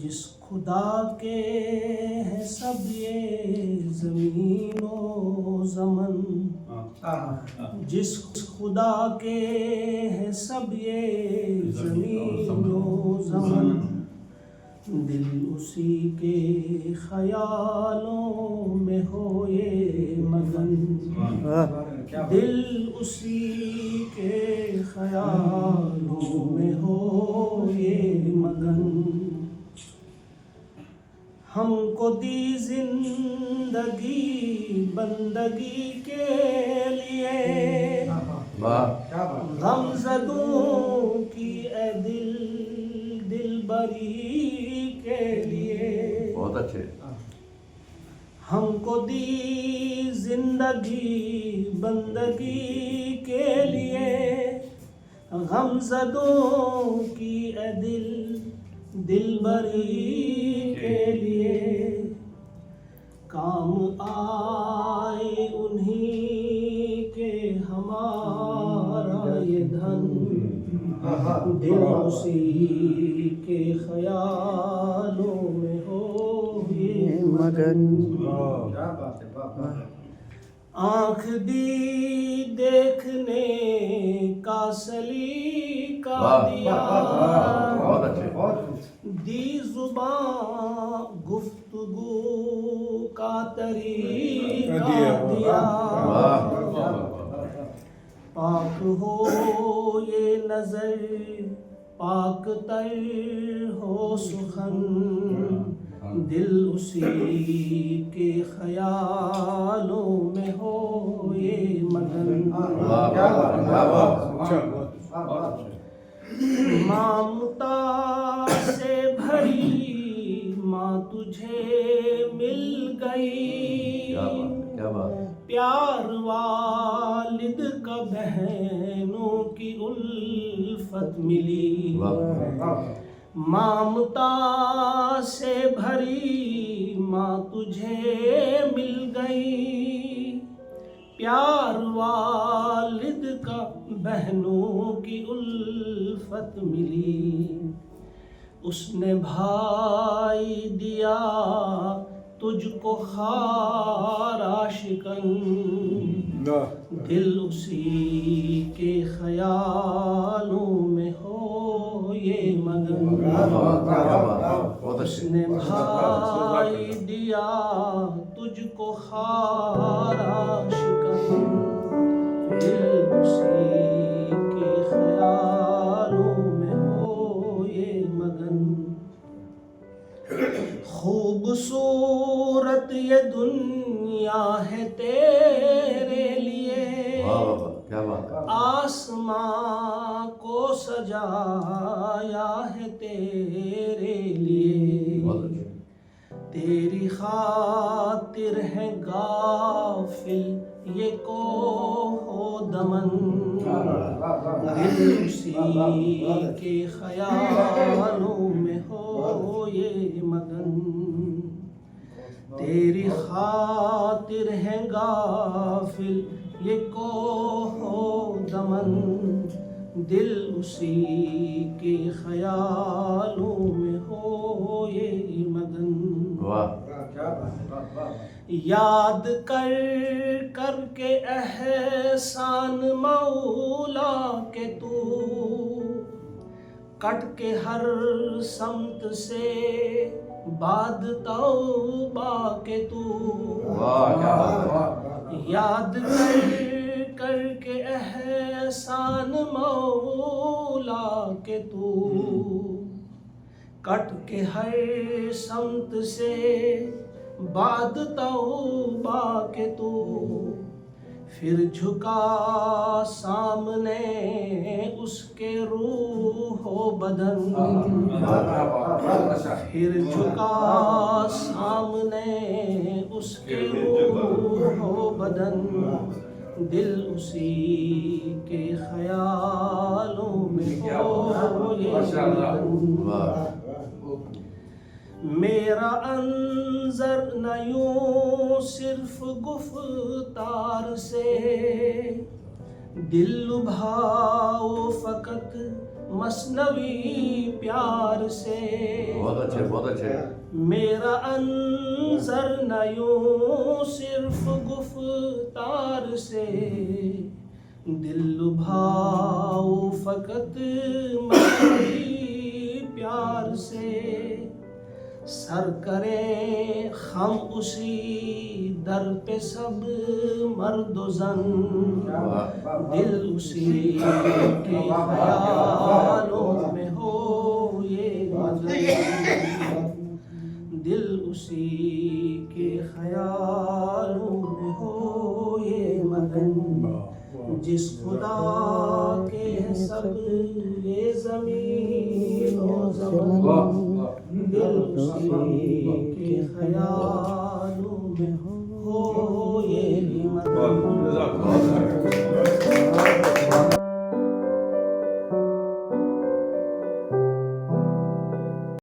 جس خدا کے ہے سب یہ زمین و زمن، جس خدا کے ہے سب یہ زمین و زمن، دل اسی کے خیالوں میں ہو یہ مگن، دل اسی کے خیالوں میں ہو یہ مگن۔ ہم کو دی زندگی بندگی کے لیے، غم زدوں کی اے دل بری کے لیے، بہت اچھے۔ ہم کو دی زندگی بندگی کے لیے، غم زدوں کی اے دل بری کے لیے، کام آئے انہی کے ہمارا یہ دھن، دل اسی کے خیالوں میں ہو یہ مگن۔ آنکھ دی دیکھنے کا سلیقہ دیا، دی زبان گفتگو کا طریقہ دیا، پاک ہو یہ نظر پاک تر ہو سخن، دل اسی کے خیالوں میں ہو یہ مگن۔ ممتا سے بھری ماں تجھے مل گئی، پیار والد کا بہنوں کی الفت ملی، ممتا سے بھری ماں تجھے مل گئی، پیار والد کا بہنوں کی الفت ملی، اس نے بھائی دیا تجھ کو خارا شکن، دل اسی کے خیالوں میں ہو یہ مگن، اس نے بھائی دیا تجھ کو خارا شکن، دل اسی کے خیالوں میں ہو یہ مگن۔ خوبصورت یہ دنیا ہے تیرے لیے، آسماں کو سجایا ہے تیرے لیے، تیری خاطر ہے غافل یہ کوہ و دمن، دل اسی کے خیالوں میں ہو یہ مگن، تیری خاطر ہے غافل یہ کوہ و دمن، دل اسی کے خیالوں میں ہو یہ مگن۔ یاد کر کے احسان مولا کے تو، کٹ کے ہر سمت سے بعد توبہ کے تو، یاد کر کے احسان مولا کے تو، کٹ کے ہر سمت سے بعد توبہ کے تو، پھر جھکا سامنے اس کے روح و بدن، پھر جھکا سامنے اس کے روح و بدن، دل اسی کے خیالوں میں ہو یہ مگن۔ میرا انظر نہ یوں صرف گفتار سے، دل لبھاؤ فقط مثنوی پیار سے. بہت اچھے بہت اچھے. میرا انظر نہ یوں صرف گفتار سے, دل لبھاؤ فقط مثنوی پیار سے. سر کرے خم اسی در پہ سب مرد و زن, دل اسی کے خیالوں میں ہو یہ مگن, دل اسی کے خیالوں میں ہو یہ مگن. جس خدا کے ہیں سب یہ زمین و زمن, دل اسی کے خیالوں میں ہو یہ مگن.